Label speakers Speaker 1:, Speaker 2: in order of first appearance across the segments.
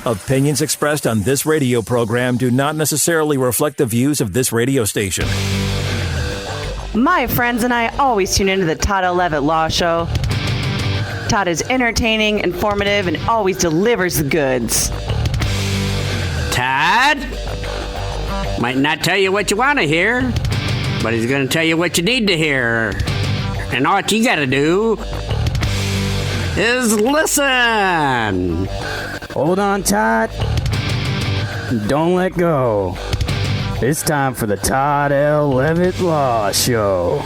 Speaker 1: Opinions expressed on this radio program do not necessarily reflect the views of this radio station.
Speaker 2: My friends and I always tune into the Todd L. Levitt Law Show. Todd is entertaining, informative, and always delivers the goods.
Speaker 3: Todd might not tell you what you want to hear, but he's going to tell you what you need to hear. And all you got to do is listen.
Speaker 4: Hold on, Todd. Don't let go. It's time for the Todd L. Levitt Law Show.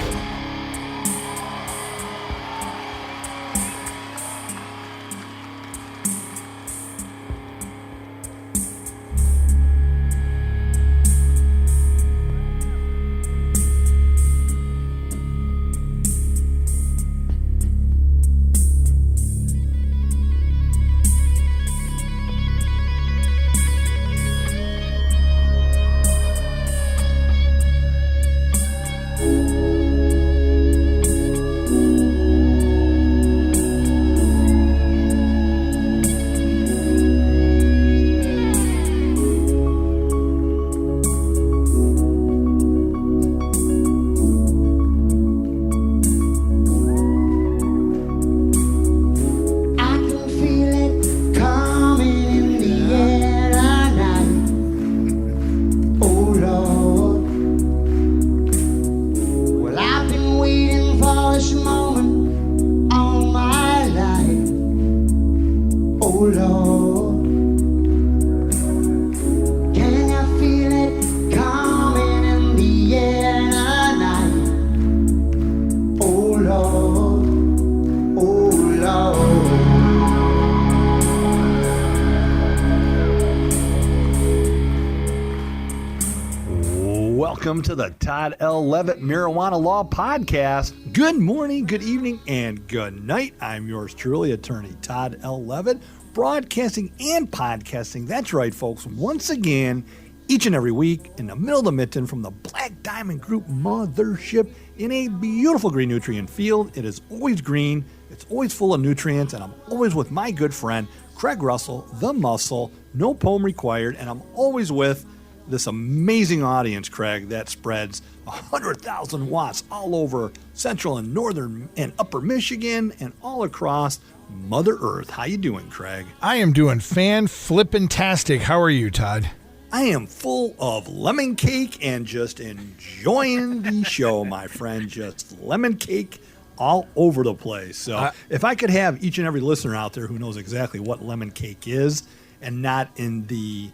Speaker 5: Welcome to the Todd L. Levitt Marijuana Law Podcast. Good morning, good evening, and good night. I'm yours truly, attorney Todd L. Levitt, broadcasting and podcasting. That's right, folks. Once again, each and every week in the middle of the mitten from the Black Diamond Group mothership in a beautiful green nutrient field. It is always green. It's always full of nutrients, and I'm always with my good friend, Craig Russell, the muscle, no poem required, and I'm always with this amazing audience, Craig, that spreads 100,000 watts all over central and northern and upper Michigan and all across Mother Earth. How you doing, Craig?
Speaker 6: I am doing fan-flippin-tastic. How are you, Todd?
Speaker 5: I am full of lemon cake and just enjoying the show, my friend. Just lemon cake all over the place. So if I could have each and every listener out there who knows exactly what lemon cake is and not in the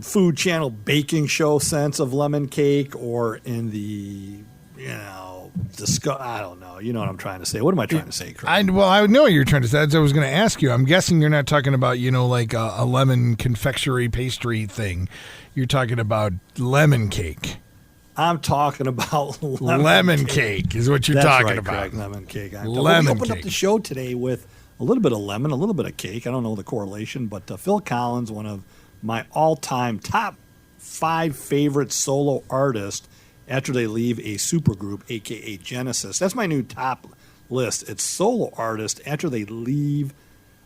Speaker 5: Food Channel baking show sense of lemon cake, or in the, I don't know. You know what I'm trying to say. What am I trying to say, Craig?
Speaker 6: I know what you're trying to say. That's what I was going to ask you. I'm guessing you're not talking about, like a lemon confectionery pastry thing. You're talking about lemon cake.
Speaker 5: I'm talking about
Speaker 6: lemon cake is what you're talking about.
Speaker 5: Craig, lemon cake.
Speaker 6: We'll
Speaker 5: open up the show today with a little bit of lemon, a little bit of cake. I don't know the correlation, but Phil Collins, one of my all-time top 5 favorite solo artists after they leave a supergroup, a.k.a. Genesis. That's my new top list. It's solo artists after they leave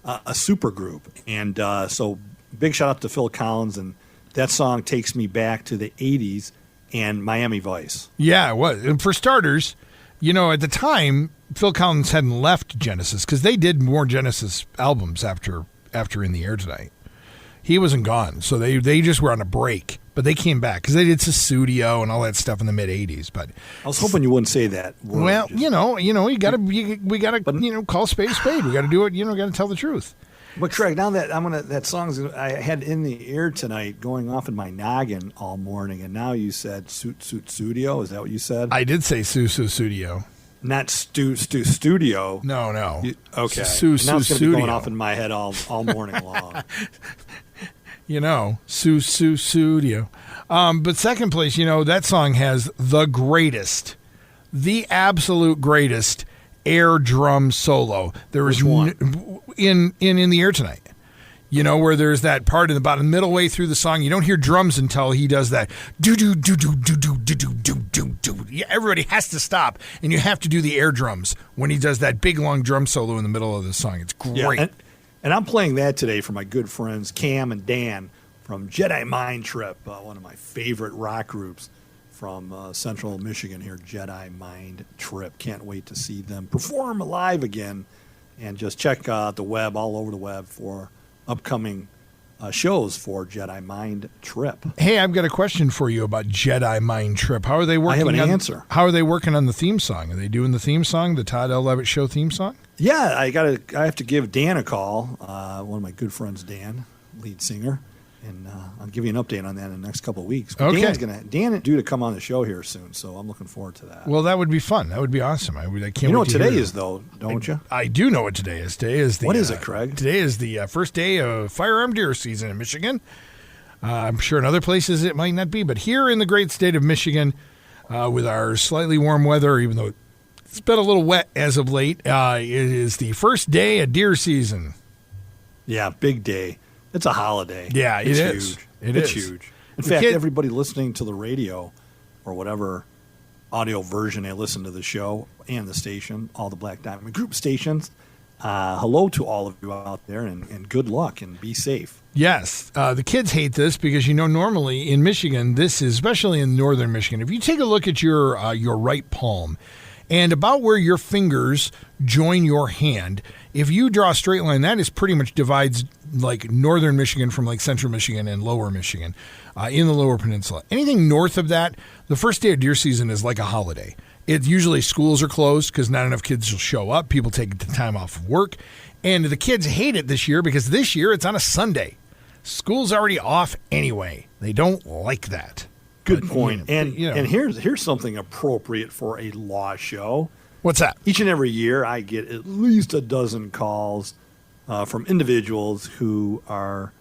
Speaker 5: a supergroup. And so big shout-out to Phil Collins, and that song takes me back to the 80s and Miami Vice. Yeah, it was.
Speaker 6: And for starters, at the time, Phil Collins hadn't left Genesis because they did more Genesis albums after In the Air Tonight. He wasn't gone, so they just were on a break, but they came back because they did Susudio and all that stuff in the mid '80s. But
Speaker 5: I was hoping you wouldn't say that word.
Speaker 6: Well, we gotta call spade a spade. We got to do it. Got to tell the truth.
Speaker 5: But Craig, now that that song's I had In the Air Tonight going off in my noggin all morning, and now you said Studio. Is that what you said?
Speaker 6: I did say Studio.
Speaker 5: Not studio.
Speaker 6: No.
Speaker 5: Okay. Now it's
Speaker 6: going
Speaker 5: to be going off in my head all morning long.
Speaker 6: Studio. But second place, that song has the absolute greatest air drum solo. There is
Speaker 5: one?
Speaker 6: In the Air Tonight. You know, where there's that part in about the middle way through the song. You don't hear drums until he does that. Yeah, everybody has to stop, and you have to do the air drums when he does that big, long drum solo in the middle of the song. It's great.
Speaker 5: Yeah, and I'm playing that today for my good friends Cam and Dan from Jedi Mind Trip, one of my favorite rock groups from Central Michigan here, Jedi Mind Trip. Can't wait to see them perform live again, and just check out the web, all over the web, for upcoming shows for Jedi Mind Trip.
Speaker 6: Hey, I've got a question for you about Jedi Mind Trip. How are they working?
Speaker 5: I have an answer.
Speaker 6: How are they working on the theme song? Are they doing the theme song, the Todd L. Levitt Show theme song?
Speaker 5: Yeah, I have to give Dan a call. One of my good friends, Dan, lead singer, and I'll give you an update on that in the next couple of weeks. But
Speaker 6: Okay.
Speaker 5: Dan is due to come on the show here soon, so I'm looking forward to that.
Speaker 6: Well, that would be fun. That would be awesome. I can't.
Speaker 5: You know
Speaker 6: wait
Speaker 5: what
Speaker 6: to
Speaker 5: today
Speaker 6: hear
Speaker 5: is, though, don't you?
Speaker 6: I do know what today is. Today is the.
Speaker 5: What is it, Craig?
Speaker 6: Today is the first day of firearm deer season in Michigan. I'm sure in other places it might not be, but here in the great state of Michigan, with our slightly warm weather, even though it's been a little wet as of late, it is the first day of deer season.
Speaker 5: Yeah, big day. It's a holiday.
Speaker 6: Yeah,
Speaker 5: it's
Speaker 6: it is.
Speaker 5: Huge.
Speaker 6: It's
Speaker 5: huge. In
Speaker 6: The
Speaker 5: fact,
Speaker 6: kid-
Speaker 5: everybody listening to the radio or whatever audio version they listen to the show and the station, all the Black Diamond Group stations, hello to all of you out there, and good luck and be safe.
Speaker 6: Yes, the kids hate this because, you know, normally in Michigan, this is, especially in northern Michigan, if you take a look at your right palm and about where your fingers join your hand, if you draw a straight line, that is pretty much divides like northern Michigan from like central Michigan and lower Michigan in the lower peninsula. Anything north of that, the first day of deer season is like a holiday. It usually schools are closed because not enough kids will show up. People take the time off of work. And the kids hate it this year because this year it's on a Sunday. School's already off anyway. They don't like that.
Speaker 5: Good
Speaker 6: But,
Speaker 5: point.
Speaker 6: you know,
Speaker 5: And here's something appropriate for a law show.
Speaker 6: What's that?
Speaker 5: Each and every year, I get at least a dozen calls from individuals who are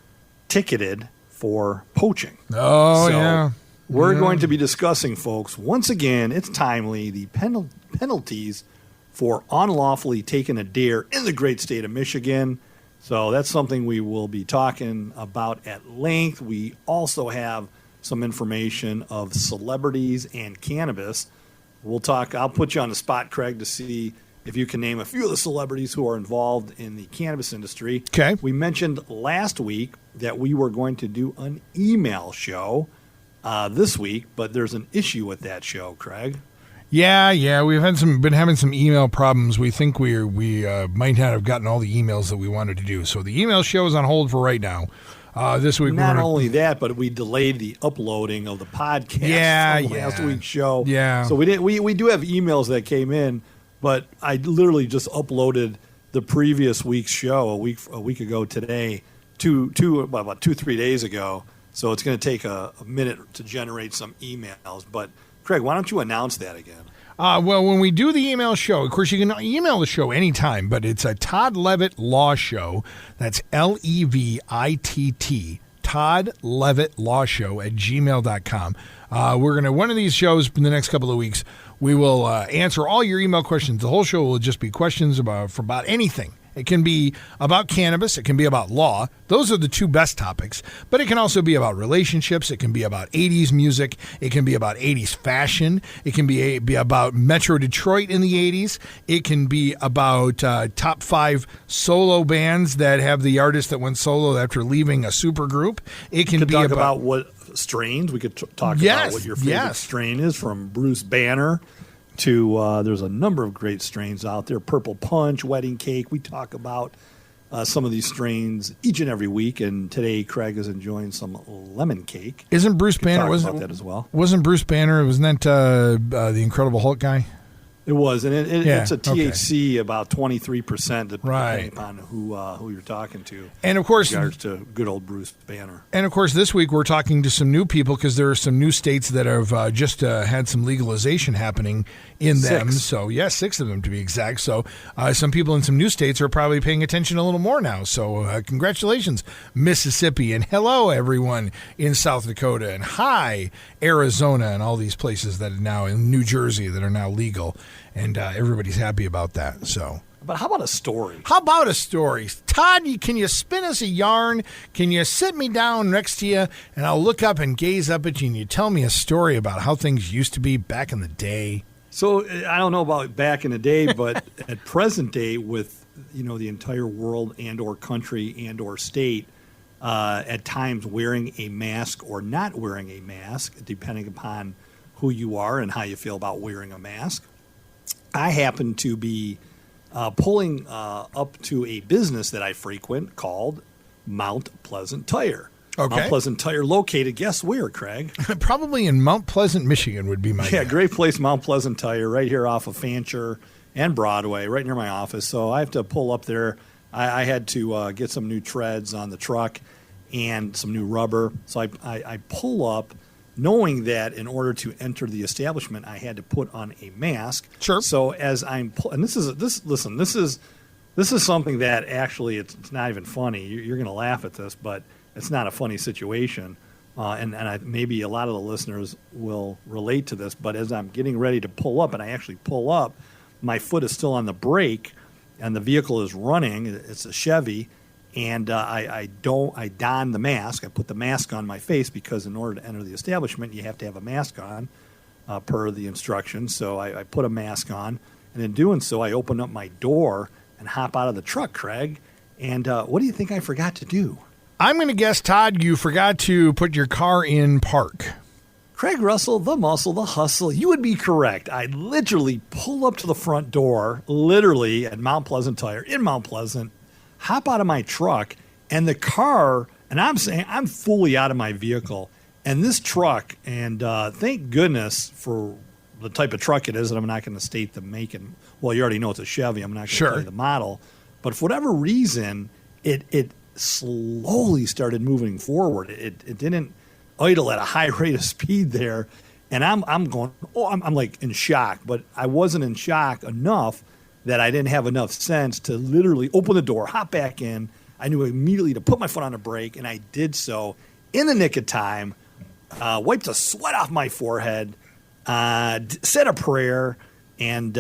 Speaker 5: ticketed for poaching.
Speaker 6: Oh,
Speaker 5: So
Speaker 6: yeah.
Speaker 5: We're going to be discussing, folks, once again, it's timely, the penalties for unlawfully taking a deer in the great state of Michigan. So that's something we will be talking about at length. We also have some information of celebrities and cannabis. I'll put you on the spot, Craig, to see if you can name a few of the celebrities who are involved in the cannabis industry.
Speaker 6: Okay.
Speaker 5: We mentioned last week that we were going to do an email show this week, but there's an issue with that show, Craig.
Speaker 6: Yeah. We've been having some email problems. We think we might not have gotten all the emails that we wanted to do. So the email show is on hold for right now. This week,
Speaker 5: Not only that, but we delayed the uploading of the podcast from last week's show.
Speaker 6: Yeah.
Speaker 5: So we do have emails that came in, but I literally just uploaded the previous week's show a week ago today, about 2-3 days ago. So it's going to take a minute to generate some emails. But Craig, why don't you announce that again?
Speaker 6: Well, when we do the email show, of course, you can email the show anytime, but it's a Todd Levitt Law Show. That's LEVITT, Todd Levitt Law Show at gmail.com. We're going to, one of these shows in the next couple of weeks, we will answer all your email questions. The whole show will just be questions about anything. It can be about cannabis. It can be about law. Those are the two best topics. But it can also be about relationships. It can be about 80s music. It can be about 80s fashion. It can be about Metro Detroit in the 80s. It can be about top 5 solo bands that have the artist that went solo after leaving a supergroup. It can
Speaker 5: We could
Speaker 6: be
Speaker 5: talk about what strains. We could talk about what your favorite strain is, from Bruce Banner to there's a number of great strains out there. Purple Punch, Wedding Cake. We talk about some of these strains each and every week, and today Craig is enjoying some lemon cake.
Speaker 6: Isn't Bruce Banner
Speaker 5: about that as well?
Speaker 6: Wasn't Bruce Banner? Wasn't that the Incredible Hulk guy?
Speaker 5: It was, and it's a
Speaker 6: okay.
Speaker 5: THC about 23%, depending
Speaker 6: Right.
Speaker 5: upon who you're talking to.
Speaker 6: And of course,
Speaker 5: in regards to good old Bruce Banner.
Speaker 6: And of course, this week we're talking to some new people because there are some new states that have just had some legalization happening in them.
Speaker 5: 6.
Speaker 6: So, 6 of them to be exact. So, some people in some new states are probably paying attention a little more now. So, congratulations, Mississippi, and hello everyone in South Dakota, and hi Arizona, and all these places that are now in New Jersey that are now legal, and everybody's happy about that. So.
Speaker 5: But how about a story?
Speaker 6: How about a story? Todd, can you spin us a yarn? Can you sit me down next to you and I'll look up and gaze up at you and you tell me a story about how things used to be back in the day?
Speaker 5: So I don't know about back in the day, but at present day with, the entire world and or country and or state at times wearing a mask or not wearing a mask, depending upon who you are and how you feel about wearing a mask. I happen to be pulling up to a business that I frequent called Mount Pleasant Tire.
Speaker 6: Okay.
Speaker 5: Mount Pleasant Tire located, guess where, Craig?
Speaker 6: Probably in Mount Pleasant, Michigan would be my guess.
Speaker 5: Great place, Mount Pleasant Tire, right here off of Fancher and Broadway, right near my office. So I have to pull up there. I had to get some new treads on the truck and some new rubber. So I pull up knowing that in order to enter the establishment, I had to put on a mask.
Speaker 6: Sure.
Speaker 5: So as I'm and this is something that actually it's not even funny. You're going to laugh at this, but it's not a funny situation. And maybe a lot of the listeners will relate to this. But as I'm getting ready to pull up, and I actually pull up, my foot is still on the brake, and the vehicle is running. It's a Chevy. And I don the mask. I put the mask on my face because in order to enter the establishment, you have to have a mask on per the instructions. So I put a mask on. And in doing so, I open up my door and hop out of the truck, Craig. And what do you think I forgot to do?
Speaker 6: I'm going to guess, Todd, you forgot to put your car in park.
Speaker 5: Craig Russell, the muscle, the hustle. You would be correct. I literally pull up to the front door, literally at Mount Pleasant Tire, in Mount Pleasant, hop out of my truck, and the car, and I'm saying I'm fully out of my vehicle, and this truck, and thank goodness for the type of truck it is, and I'm not going to state the make and, well, you already know it's a Chevy. I'm not going to tell you the model. But for whatever reason, it slowly started moving forward. It didn't idle at a high rate of speed there, and I'm going, I'm like in shock, but I wasn't in shock enough that I didn't have enough sense to literally open the door, hop back in. I knew immediately to put my foot on the brake, and I did so in the nick of time, wiped the sweat off my forehead, said a prayer, and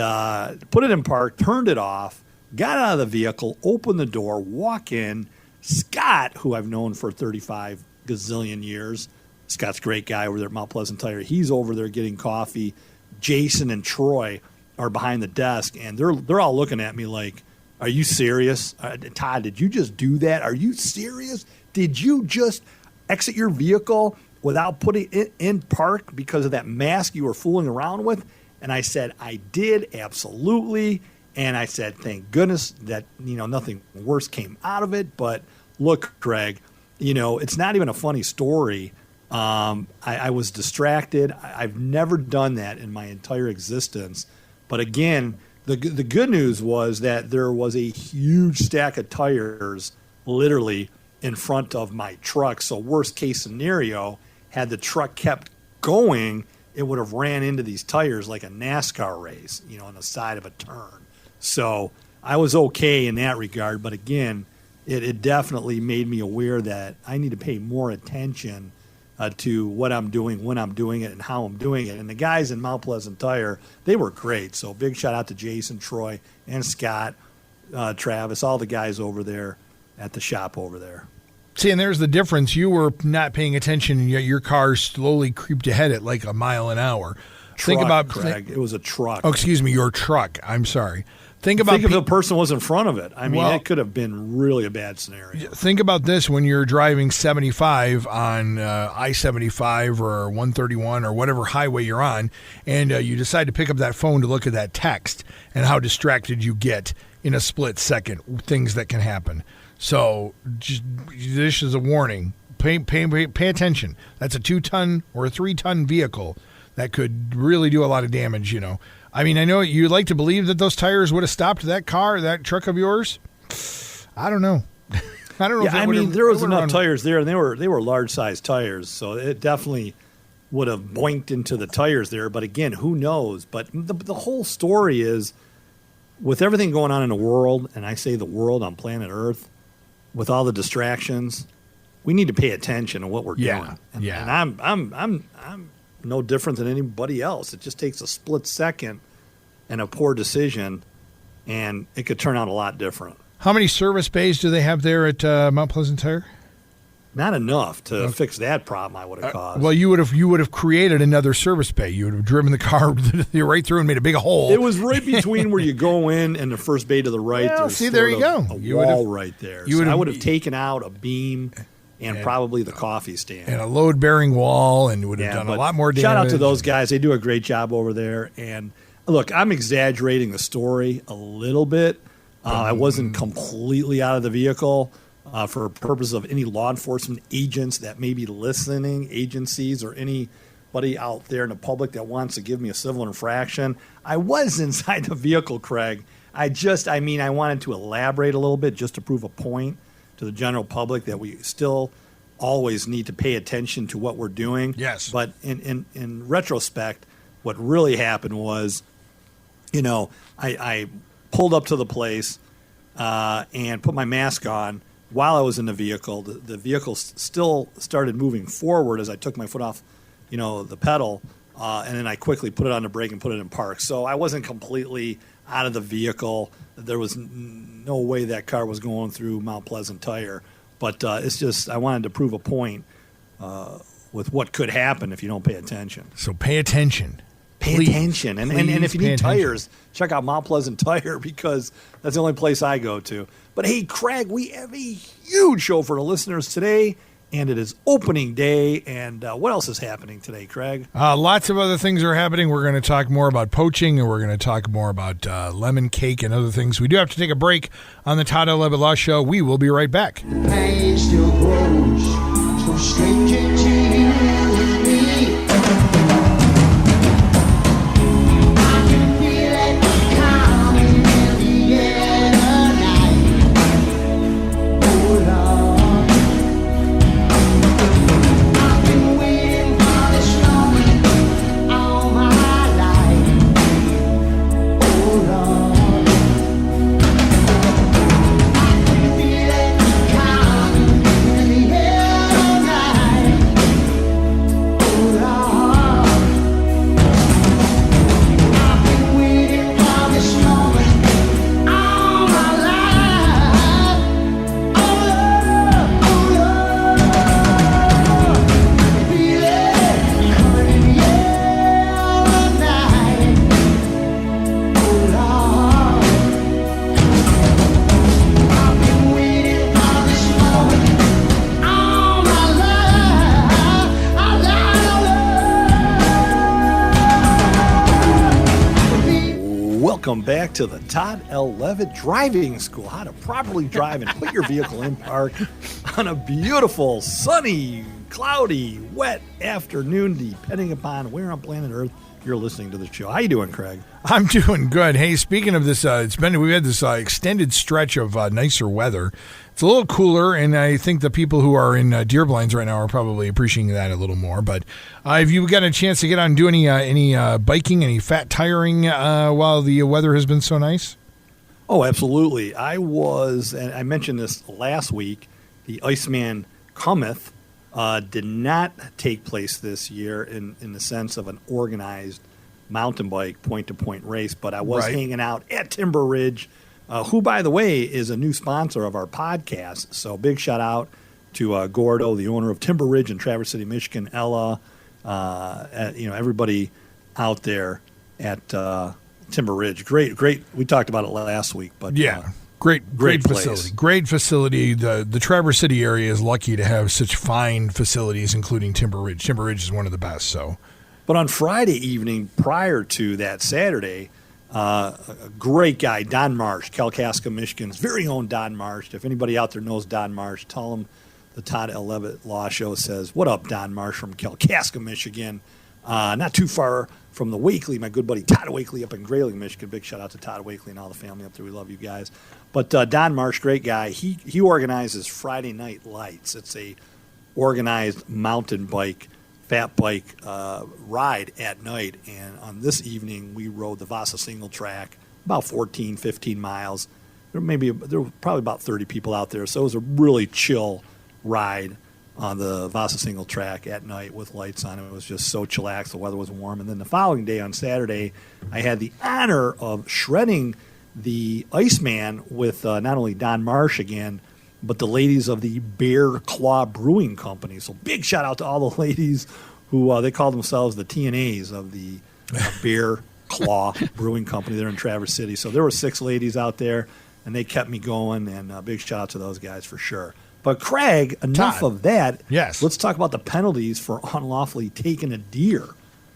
Speaker 5: put it in park, turned it off, got out of the vehicle, opened the door, walk in. Scott, who I've known for 35 gazillion years, Scott's a great guy over there at Mount Pleasant Tire. He's over there getting coffee. Jason and Troy are behind the desk, and they're all looking at me like, are you serious? Todd, did you just do that? Are you serious? Did you just exit your vehicle without putting it in park because of that mask you were fooling around with? And I said, I did, absolutely. And I said, thank goodness that, nothing worse came out of it. But look, Craig, it's not even a funny story. I was distracted. I've never done that in my entire existence. But again, the good news was that there was a huge stack of tires literally in front of my truck. So worst case scenario, had the truck kept going, it would have ran into these tires like a NASCAR race, on the side of a turn. So I was okay in that regard. But again, it definitely made me aware that I need to pay more attention to what I'm doing, when I'm doing it, and how I'm doing it. And the guys in Mount Pleasant Tire, they were great. So big shout out to Jason, Troy, and Scott, Travis, all the guys over there at the shop over there.
Speaker 6: See, and there's the difference. You were not paying attention, and yet your car slowly creeped ahead at like a mile an hour.
Speaker 5: Think about Craig. It was a truck.
Speaker 6: Oh, excuse me, your truck. I'm sorry. Think if
Speaker 5: the person was in front of it. I mean, it could have been really a bad scenario.
Speaker 6: Think about this when you're driving 75 on I-75 or 131 or whatever highway you're on, and you decide to pick up that phone to look at that text and how distracted you get in a split second, things that can happen. So this is a warning. Pay attention. That's a 2-ton or a 3-ton vehicle that could really do a lot of damage, I mean, I know you like to believe that those tires would have stopped that truck of yours. I don't know. I don't know.
Speaker 5: Yeah, there was enough tires there, and they were large-sized tires, so it definitely would have boinked into the tires there. But again, who knows? But the whole story is, with everything going on in the world, and I say the world on planet Earth, with all the distractions, we need to pay attention to what we're doing. And I'm no different than anybody else. It just takes a split second and a poor decision and it could turn out a lot different.
Speaker 6: How many service bays do they have there at Mount Pleasant Tire?
Speaker 5: Not enough to fix that problem I would have caused.
Speaker 6: Well, you would have created another service bay. You would have driven the car right through and made a big hole.
Speaker 5: It was right between where you go in and the first bay to the right.
Speaker 6: Well,
Speaker 5: There's
Speaker 6: see, there you go.
Speaker 5: A
Speaker 6: You
Speaker 5: wall
Speaker 6: would've-
Speaker 5: right there.
Speaker 6: you
Speaker 5: So I
Speaker 6: would've-
Speaker 5: would have taken out a beam and probably the coffee stand.
Speaker 6: and a load-bearing wall, and would have done a
Speaker 5: but
Speaker 6: lot more damage.
Speaker 5: Shout out to those guys. They do a great job over there. And look, I'm exaggerating the story a little bit. I wasn't completely out of the vehicle for purpose of any law enforcement agents that may be listening, agencies, or anybody out there in the public that wants to give me a civil infraction. I was inside the vehicle, Craig. I wanted to elaborate a little bit just to prove a point to the general public that we still always need to pay attention to what we're doing.
Speaker 6: Yes.
Speaker 5: But in retrospect, what really happened was, I pulled up to the place and put my mask on while I was in the vehicle. The vehicle still started moving forward as I took my foot off, the pedal, and then I quickly put it on the brake and put it in park. So I wasn't completely out of the vehicle. There was no way that car was going through Mount Pleasant Tire. But it's just I wanted to prove a point with what could happen if you don't pay attention.
Speaker 6: So pay attention.
Speaker 5: Pay
Speaker 6: Please.
Speaker 5: attention. And if you
Speaker 6: Pay
Speaker 5: need
Speaker 6: attention.
Speaker 5: tires, check out Mount Pleasant Tire because that's the only place I go to. But hey, Craig, we have a huge show for the listeners today, and it is opening day. And what else is happening today, Craig?
Speaker 6: Lots of other things are happening. We're going to talk more about poaching, and we're going to talk more about lemon cake and other things. We do have to take a break on the Todd L. Levitt Law Show. We will be right back.
Speaker 7: Pain still grows, so stranger to you and me. I can feel it coming in the air tonight. Oh Lord, I've been waiting for this moment all my life. Oh Lord, I can feel it coming in the air tonight. Oh Lord, I've been waiting for this moment all my life. Oh Lord, feel it coming in the air tonight. Oh Lord, I've been waiting for this moment all my life.
Speaker 5: Welcome back to the Todd L. Levitt Driving School. How to properly drive and put your vehicle in park on a beautiful, sunny, cloudy, wet afternoon, depending upon where on planet Earth you're listening to the show. How you doing, Craig?
Speaker 6: I'm doing good. Hey, speaking of this, we've had this extended stretch of nicer weather. It's a little cooler, and I think the people who are in deer blinds right now are probably appreciating that a little more. But have you got a chance to get out and do any biking, any fat tiring while the weather has been so nice?
Speaker 5: Oh, absolutely. I was, and I mentioned this last week, the Iceman Cometh did not take place this year in the sense of an organized mountain bike point-to-point race, but I was
Speaker 6: Right.
Speaker 5: hanging out at Timber Ridge, who, by the way, is a new sponsor of our podcast. So big shout-out to Gordo, the owner of Timber Ridge in Traverse City, Michigan, Ella, everybody out there at Timber Ridge. Great. We talked about it last week, but
Speaker 6: Yeah. Great
Speaker 5: Great place.
Speaker 6: facility. Great facility. The Traverse City area is lucky to have such fine facilities, including Timber Ridge. Timber Ridge is one of the best. So,
Speaker 5: But on Friday evening, prior to that Saturday, a great guy, Don Marsh, Kalkaska, Michigan's very own Don Marsh. If anybody out there knows Don Marsh, tell him the Todd L. Levitt Law Show says, "What up, Don Marsh from Kalkaska, Michigan?" Not too far from the Wakely, my good buddy Todd Wakely up in Grayling, Michigan. Big shout out to Todd Wakely and all the family up there. We love you guys. But Don Marsh, great guy. He organizes Friday Night Lights. It's a organized mountain bike, fat bike ride at night. And on this evening, we rode the Vasa single track, about 14, 15 miles. There were probably about 30 people out there. So it was a really chill ride on the Vasa single track at night with lights on. It was just so chillax. The weather was warm. And then the following day on Saturday, I had the honor of shredding the Iceman with not only Don Marsh again, but the ladies of the Bear Claw Brewing Company. So big shout out to all the ladies who they call themselves the TNAs of the Bear Claw Brewing Company. They're in Traverse City. So there were 6 ladies out there, and they kept me going, and big shout out to those guys for sure. But Craig, enough
Speaker 6: Todd.
Speaker 5: of that.
Speaker 6: Yes.
Speaker 5: Let's talk about the penalties for unlawfully taking a deer.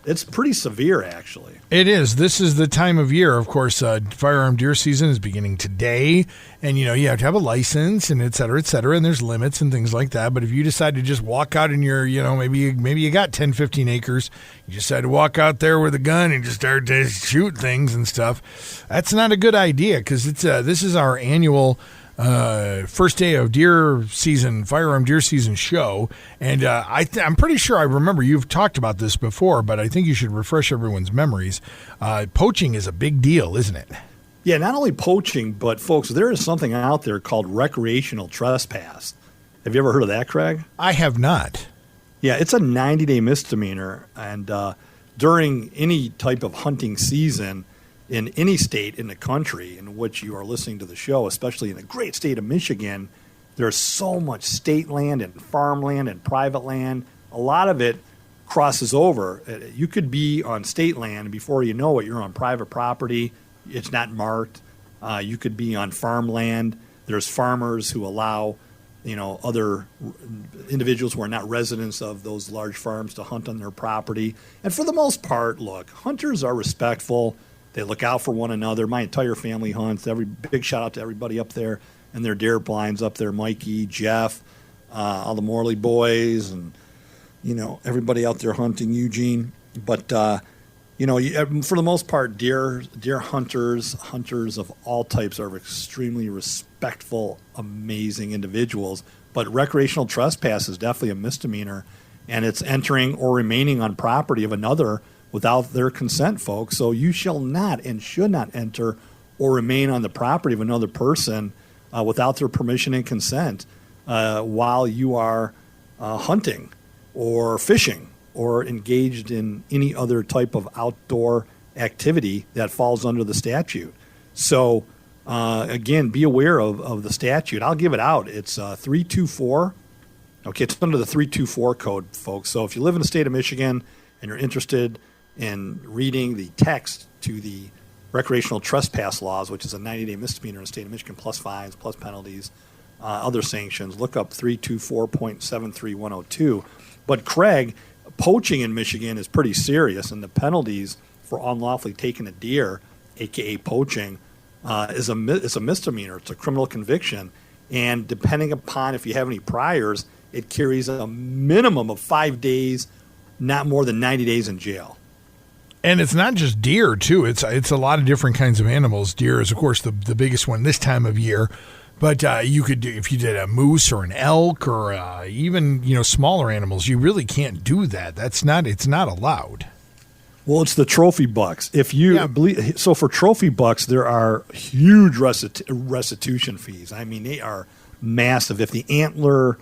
Speaker 5: It's pretty severe, actually.
Speaker 6: It is. This is the time of year. Of course, firearm deer season is beginning today. And, you have to have a license and et cetera, and there's limits and things like that. But if you decide to just walk out in your, maybe you got 10, 15 acres, you decide to walk out there with a gun and just start to shoot things and stuff, that's not a good idea because this is our annual first day of deer season, firearm deer season show. And I'm pretty sure I remember you've talked about this before, but I think you should refresh everyone's memories. Poaching is a big deal, isn't it?
Speaker 5: Yeah, not only poaching, but folks, there is something out there called recreational trespass. Have you ever heard of that, Craig?
Speaker 6: I have not.
Speaker 5: Yeah, it's a 90-day misdemeanor. And during any type of hunting season, in any state in the country in which you are listening to the show, especially in the great state of Michigan, there's so much state land and farmland and private land. A lot of it crosses over. You could be on state land, and before you know it, you're on private property. It's not marked. You could be on farmland. There's farmers who allow, other individuals who are not residents of those large farms to hunt on their property. And for the most part, look, hunters are respectful. They look out for one another. My entire family hunts. Big shout out to everybody up there and their deer blinds up there. Mikey, Jeff, all the Morley boys, and everybody out there hunting. Eugene, but for the most part, deer hunters of all types are extremely respectful, amazing individuals. But recreational trespass is definitely a misdemeanor, and it's entering or remaining on property of another without their consent, folks. So you shall not and should not enter or remain on the property of another person without their permission and consent while you are hunting or fishing or engaged in any other type of outdoor activity that falls under the statute. So, again, be aware of the statute. I'll give it out. It's 324. Okay, it's under the 324 code, folks. So if you live in the state of Michigan and you're interested in reading the text to the recreational trespass laws, which is a 90-day misdemeanor in the state of Michigan, plus fines, plus penalties, other sanctions, look up 324.73102. But, Craig, poaching in Michigan is pretty serious, and the penalties for unlawfully taking a deer, a.k.a. poaching, is a misdemeanor. It's a criminal conviction. And depending upon if you have any priors, it carries a minimum of 5 days, not more than 90 days in jail.
Speaker 6: And it's not just deer, too. It's a lot of different kinds of animals. Deer is, of course, the biggest one this time of year. But you could do, if you did a moose or an elk or even smaller animals, you really can't do that. It's not allowed.
Speaker 5: Well, it's the trophy bucks. If you believe, so for trophy bucks, there are huge restitution fees. I mean, they are massive. If the antlered,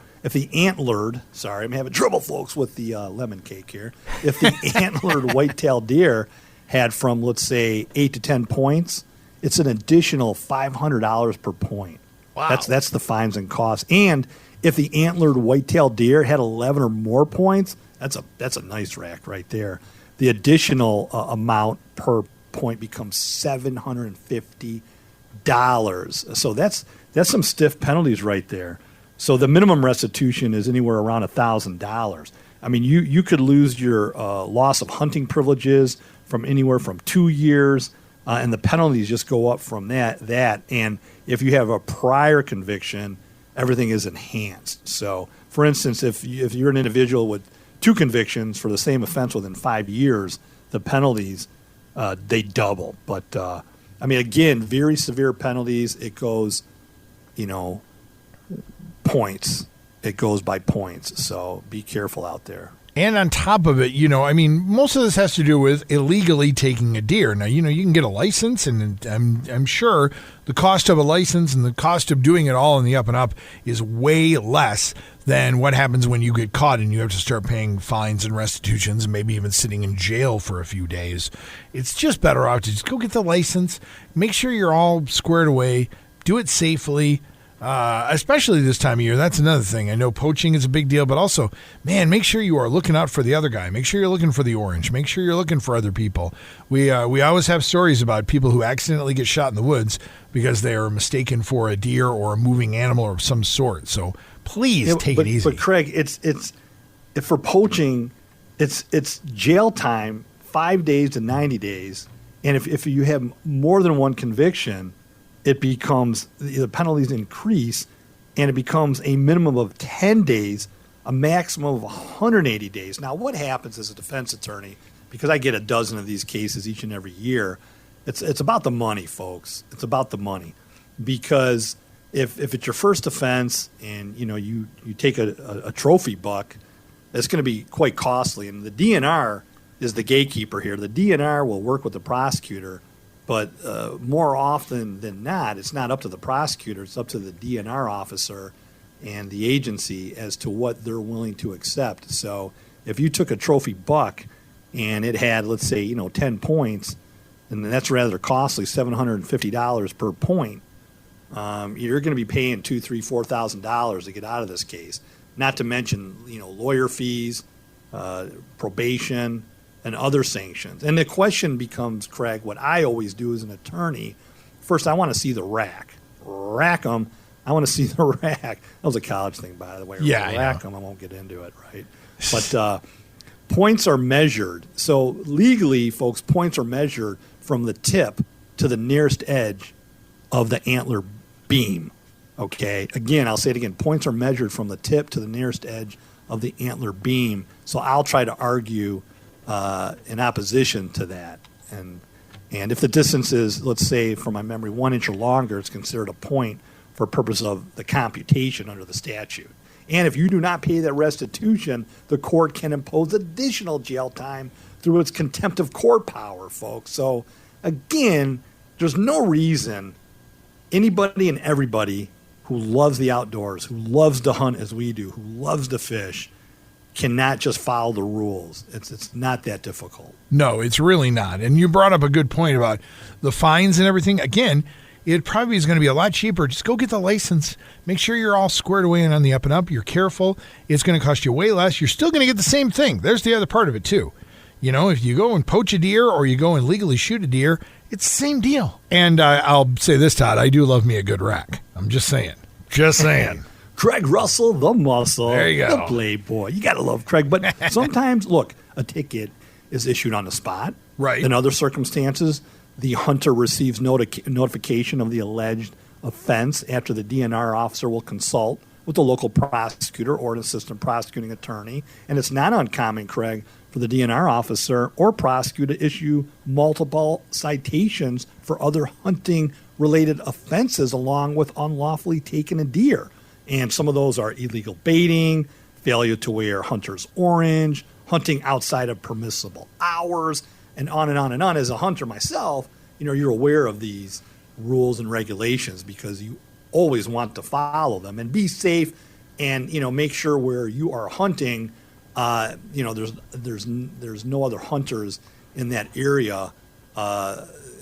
Speaker 5: sorry, I'm having trouble, folks, with the lemon cake here. If the antlered white-tailed deer had from, let's say, 8 to 10 points, it's an additional $500 per point.
Speaker 6: Wow.
Speaker 5: That's the fines and costs. And if the antlered white-tailed deer had 11 or more points, that's a nice rack right there. The additional amount per point becomes $750. So that's some stiff penalties right there. So the minimum restitution is anywhere around $1,000. I mean, you could lose your loss of hunting privileges from anywhere from 2 years, and the penalties just go up from that. And if you have a prior conviction, everything is enhanced. So, for instance, if you're an individual with 2 convictions for the same offense within 5 years, the penalties, they double. But, I mean, again, very severe penalties. It goes, points. It goes by points. So be careful out there.
Speaker 6: And on top of it, most of this has to do with illegally taking a deer. Now, you can get a license, and I'm sure the cost of a license and the cost of doing it all in the up and up is way less than what happens when you get caught and you have to start paying fines and restitutions and maybe even sitting in jail for a few days. It's just better off to just go get the license, make sure you're all squared away, do it safely. Especially this time of year. That's another thing. I know poaching is a big deal, but also, man, make sure you are looking out for the other guy. Make sure you're looking for the orange. Make sure you're looking for other people. We always have stories about people who accidentally get shot in the woods because they are mistaken for a deer or a moving animal of some sort. So please take it easy.
Speaker 5: But Craig, it's for poaching, it's jail time, 5 days to 90 days, and if you have more than one conviction, it becomes, the penalties increase, and it becomes a minimum of 10 days, a maximum of 180 days. Now, what happens as a defense attorney, because I get a dozen of these cases each and every year, it's about the money, folks. It's about the money. Because if it's your first offense and, you take a trophy buck, it's going to be quite costly. And the DNR is the gatekeeper here. The DNR will work with the prosecutor. But more often than not, it's not up to the prosecutor. It's up to the DNR officer and the agency as to what they're willing to accept. So if you took a trophy buck and it had, let's say, 10 points, and that's rather costly, $750 per point, you're going to be paying $2,000, $3,000, $4,000 to get out of this case. Not to mention, lawyer fees, probation, and other sanctions. And the question becomes, Craig, what I always do as an attorney, first I want to see the rack. Rack them. I want to see the rack. That was a college thing, by the way.
Speaker 6: Yeah,
Speaker 5: rack them. I won't get into it, right? But points are measured. So legally, folks, points are measured from the tip to the nearest edge of the antler beam. Okay? Again, I'll say it again. Points are measured from the tip to the nearest edge of the antler beam. So I'll try to argue in opposition to that. And if the distance is, let's say, from my memory, 1 inch or longer, it's considered a point for purpose of the computation under the statute. And if you do not pay that restitution, the court can impose additional jail time through its contempt of court power, folks. So, again, there's no reason anybody and everybody who loves the outdoors, who loves to hunt as we do, who loves to fish, cannot just follow the rules. It's not that difficult.
Speaker 6: No, it's really not. And you brought up a good point about the fines and everything. Again, it probably is going to be a lot cheaper. Just go get the license. Make sure you're all squared away and on the up and up. You're careful. It's going to cost you way less. You're still going to get the same thing. There's the other part of it, too. If you go and poach a deer or you go and legally shoot a deer, it's the same deal. And I'll say this, Todd, I do love me a good rack. I'm just saying. Just saying.
Speaker 5: Craig Russell, the muscle,
Speaker 6: there you go.
Speaker 5: The playboy. You got to love Craig. But sometimes, look, a ticket is issued on the spot.
Speaker 6: Right.
Speaker 5: In other circumstances, the hunter receives notification of the alleged offense after the DNR officer will consult with the local prosecutor or an assistant prosecuting attorney. And it's not uncommon, Craig, for the DNR officer or prosecutor to issue multiple citations for other hunting-related offenses along with unlawfully taking a deer. And some of those are illegal baiting, failure to wear hunter's orange, hunting outside of permissible hours, and on and on and on. As a hunter myself, you're aware of these rules and regulations because you always want to follow them and be safe and, make sure where you are hunting, there's no other hunters in that area.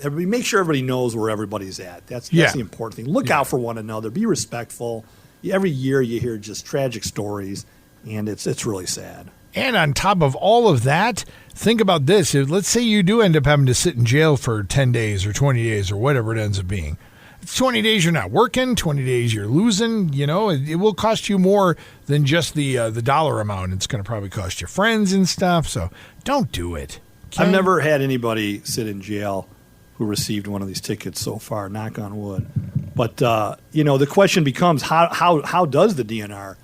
Speaker 5: Make sure everybody knows where everybody's at. That's the important thing. Look out for one another. Be respectful. Every year you hear just tragic stories, and it's really sad.
Speaker 6: And on top of all of that, think about this. Let's say you do end up having to sit in jail for 10 days or 20 days or whatever it ends up being. It's 20 days you're not working, 20 days you're losing. It will cost you more than just the dollar amount. It's going to probably cost your friends and stuff, so don't do it. Okay?
Speaker 5: I've never had anybody sit in jail who received one of these tickets so far, knock on wood. But, the question becomes, how does the DNR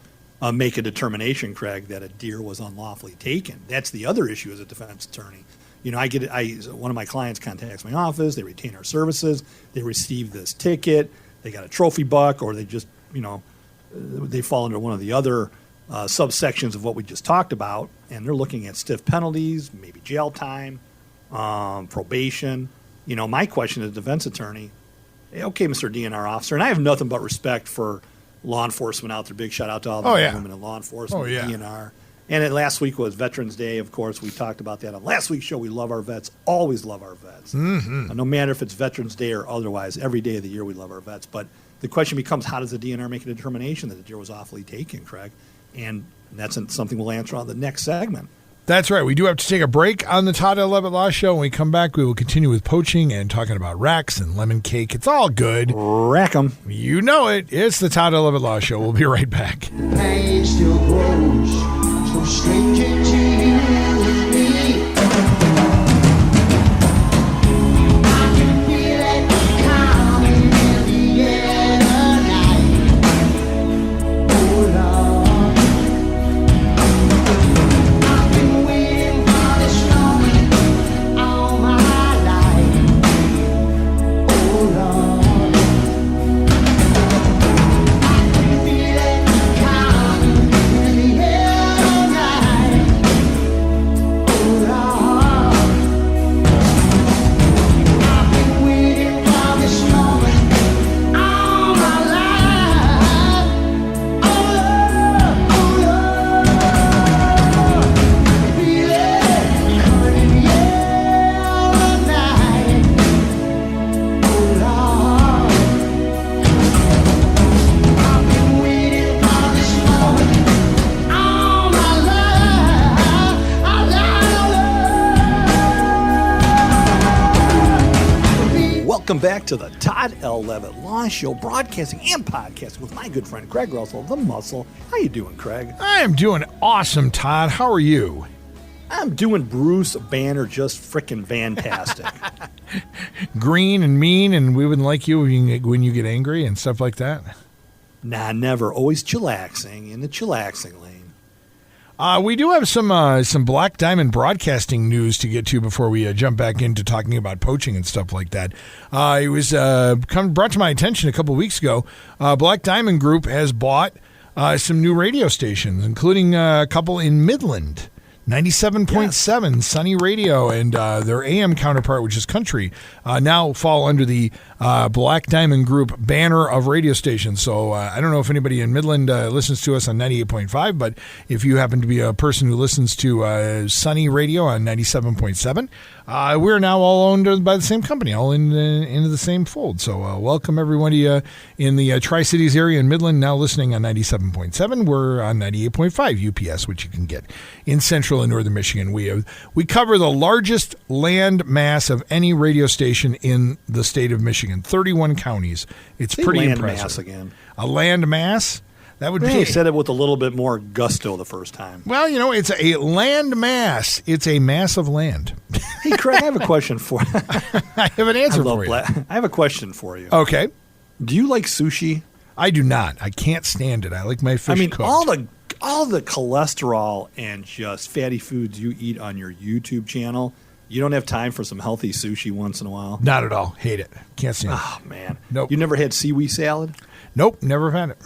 Speaker 5: make a determination, Craig, that a deer was unlawfully taken? That's the other issue as a defense attorney. One of my clients contacts my office. They retain our services. They receive this ticket. They got a trophy buck, or they just, they fall under one of the other subsections of what we just talked about, and they're looking at stiff penalties, maybe jail time, probation. My question as a defense attorney, hey, okay, Mr. DNR officer, and I have nothing but respect for law enforcement out there. Big shout out to all the women in law enforcement, DNR. And last week was Veterans Day, of course. We talked about that on last week's show. We love our vets, always love our vets. Mm-hmm. No matter if it's Veterans Day or otherwise, every day of the year we love our vets. But the question becomes, how does the DNR make a determination that the deer was awfully taken, Craig? And that's something we'll answer on the next segment.
Speaker 6: That's right. We do have to take a break on the Todd L. Levitt Law Show. When we come back, we will continue with poaching and talking about racks and lemon cake. It's all good.
Speaker 5: Rack 'em.
Speaker 6: You know it. It's the Todd L. Levitt Law Show. We'll be right back.
Speaker 7: Pain still grows, so stranger to you and me. I can feel it coming in the air tonight. Oh Lord, I've been waiting for this moment all my life. Oh Lord, I can feel it coming in the air tonight. Oh Lord, I've been waiting for this moment all my life. Oh Lord, feel it coming in the air tonight. Oh Lord, I've been waiting for this moment all my life.
Speaker 5: Welcome back to the Todd L. Levitt Law Show, broadcasting and podcasting with my good friend Craig Russell, the Muscle. How you doing, Craig?
Speaker 6: I am doing awesome, Todd. How are you?
Speaker 5: I'm doing Bruce Banner just frickin' fantastic.
Speaker 6: Green and mean, and we wouldn't like you when you get angry and stuff like that.
Speaker 5: Nah, never. Always chillaxing in the chillaxing lane.
Speaker 6: We do have some Black Diamond Broadcasting news to get to before we jump back into talking about poaching and stuff like that. It was brought to my attention a couple weeks ago. Black Diamond Group has bought some new radio stations, including a couple in Midland. 97.7 Sunny Radio and their AM counterpart, which is country, now fall under the Black Diamond Group banner of radio stations. So I don't know if anybody in Midland listens to us on 98.5, but if you happen to be a person who listens to Sunny Radio on 97.7, we're now all owned by the same company, all into the same fold. So welcome everybody in the Tri-Cities area in Midland now listening on 97.7. We're on 98.5 UPS, which you can get in Central and Northern Michigan. We cover the largest land mass of any radio station in the state of Michigan, 31 counties. It's pretty
Speaker 5: land
Speaker 6: impressive.
Speaker 5: mass again.
Speaker 6: A land mass? That would
Speaker 5: They
Speaker 6: be.
Speaker 5: said it with a little bit more gusto the first time.
Speaker 6: Well, it's a land mass. It's a mass of land.
Speaker 5: Hey, Craig, I have a question for you.
Speaker 6: I have an answer for you.
Speaker 5: I have a question for you.
Speaker 6: Okay.
Speaker 5: Do you like sushi?
Speaker 6: I do not. I can't stand it. I like my fish cooked.
Speaker 5: all the cholesterol and just fatty foods you eat on your YouTube channel, you don't have time for some healthy sushi once in a while?
Speaker 6: Not at all. Hate it. Can't stand it.
Speaker 5: Oh, man.
Speaker 6: Nope.
Speaker 5: You never had seaweed salad?
Speaker 6: Nope. Never had it.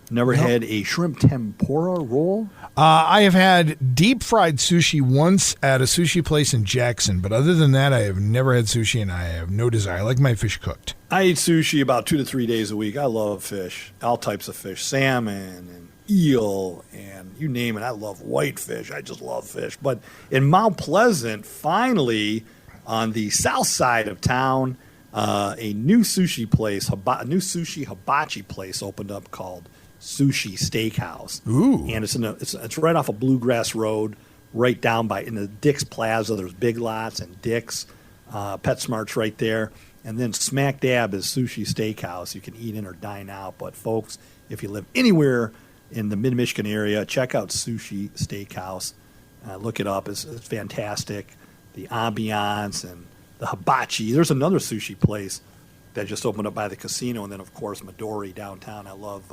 Speaker 5: Never had a shrimp tempura roll?
Speaker 6: I have had deep fried sushi once at a sushi place in Jackson, but other than that, I have never had sushi, and I have no desire. I like my fish cooked.
Speaker 5: I eat sushi about 2 to 3 days a week. I love fish, all types of fish, salmon and eel, and you name it. I love whitefish. I just love fish. But in Mount Pleasant, finally, on the south side of town, a new sushi place, a new sushi hibachi place opened up called Sushi Steakhouse.
Speaker 6: Ooh.
Speaker 5: And it's right off of Bluegrass Road, right down in the Dick's Plaza. There's Big Lots and Dick's. PetSmart's right there. And then smack dab is Sushi Steakhouse. You can eat in or dine out. But, folks, if you live anywhere in the mid-Michigan area, check out Sushi Steakhouse. Look it up. It's fantastic. The ambiance and the hibachi. There's another sushi place that just opened up by the casino. And then, of course, Midori downtown. I love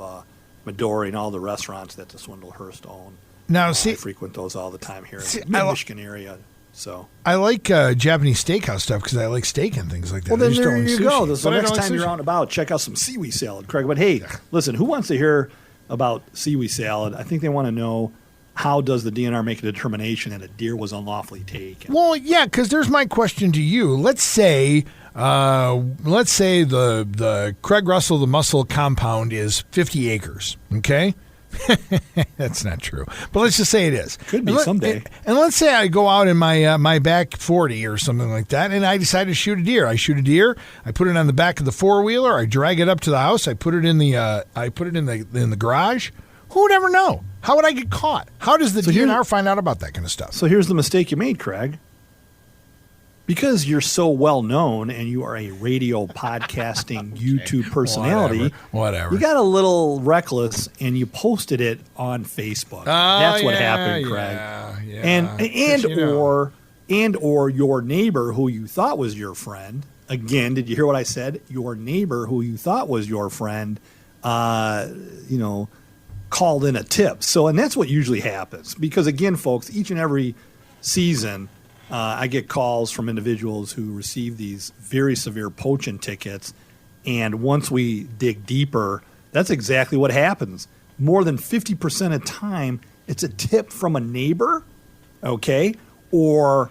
Speaker 5: Midori and all the restaurants that the Swindlehurst own.
Speaker 6: Now,
Speaker 5: I
Speaker 6: see,
Speaker 5: frequent those all the time here in the mid-Michigan area. So
Speaker 6: I like Japanese steakhouse stuff because I like steak and things like that.
Speaker 5: well, then
Speaker 6: I just
Speaker 5: there
Speaker 6: don't like
Speaker 5: you
Speaker 6: sushi.
Speaker 5: go. So
Speaker 6: But I
Speaker 5: next
Speaker 6: don't like
Speaker 5: time you're
Speaker 6: sushi.
Speaker 5: out and about, check out some seaweed salad, Craig. But hey, listen, who wants to hear about seaweed salad. I think they want to know, how does the DNR make a determination that a deer was unlawfully taken?
Speaker 6: Well, yeah, because there's my question to you. Let's say the Craig Russell the Muscle compound is 50 acres. Okay. That's not true, but let's just say it is.
Speaker 5: Could be someday.
Speaker 6: And let's say I go out in my my back 40 or something like that, and I decide to shoot a deer. I shoot a deer. I put it on the back of the 4-wheeler. I drag it up to the house. I put it in the in the garage. Who would ever know? How would I get caught? How does the DNR find out about that kind of stuff?
Speaker 5: So here's the mistake you made, Craig. Because you're so well known and you are a radio podcasting YouTube personality,
Speaker 6: whatever.
Speaker 5: You got a little reckless and you posted it on Facebook. That's what happened, Craig. Or your neighbor who you thought was your friend. Again, did you hear what I said? Your neighbor who you thought was your friend, called in a tip. And that's what usually happens. Because again, folks, each and every season, I get calls from individuals who receive these very severe poaching tickets, and once we dig deeper, that's exactly what happens. More than 50% of the time, it's a tip from a neighbor, okay, or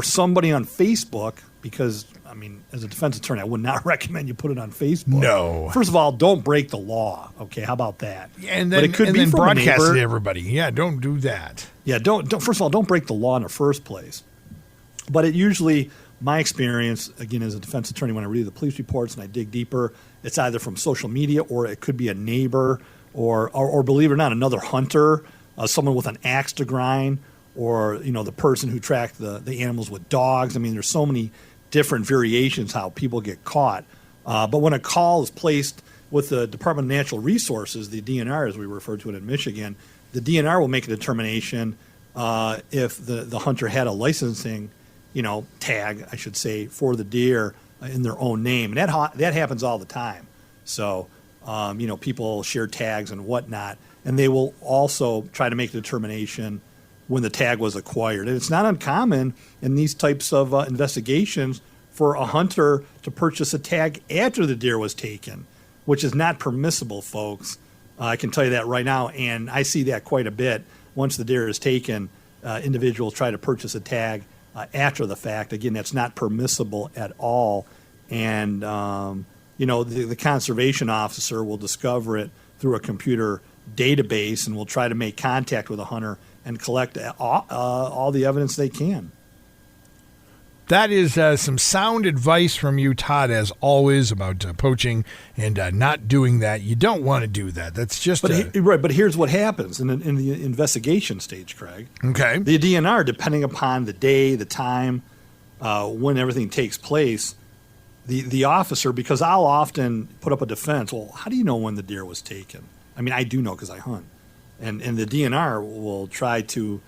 Speaker 5: somebody on Facebook. Because I mean, as a defense attorney, I would not recommend you put it on Facebook.
Speaker 6: No.
Speaker 5: First of all, don't break the law. Okay, how about that?
Speaker 6: And then, broadcast it to everybody. Yeah, don't do that.
Speaker 5: Yeah, don't. First of all, don't break the law in the first place. But it usually, my experience, again, as a defense attorney, when I read the police reports and I dig deeper, it's either from social media or it could be a neighbor or believe it or not, another hunter, someone with an axe to grind, or the person who tracked the animals with dogs. I mean, there's so many different variations how people get caught. But when a call is placed with the Department of Natural Resources, the DNR, as we refer to it in Michigan, the DNR will make a determination if the hunter had a licensing tag, I should say, for the deer in their own name. And that happens all the time. So, people share tags and whatnot, and they will also try to make a determination when the tag was acquired. And it's not uncommon in these types of investigations for a hunter to purchase a tag after the deer was taken, which is not permissible, folks. I can tell you that right now, and I see that quite a bit. Once the deer is taken, individuals try to purchase a tag after the fact. Again, that's not permissible at all. And, the conservation officer will discover it through a computer database and will try to make contact with a hunter and collect all the evidence they can.
Speaker 6: That is some sound advice from you, Todd, as always, about poaching and not doing that. You don't want to do that. That's just
Speaker 5: right. But here's what happens in the investigation stage, Craig.
Speaker 6: Okay.
Speaker 5: The DNR, depending upon the day, the time, when everything takes place, the officer, because I'll often put up a defense. Well, how do you know when the deer was taken? I mean, I do know because I hunt, and the DNR will try to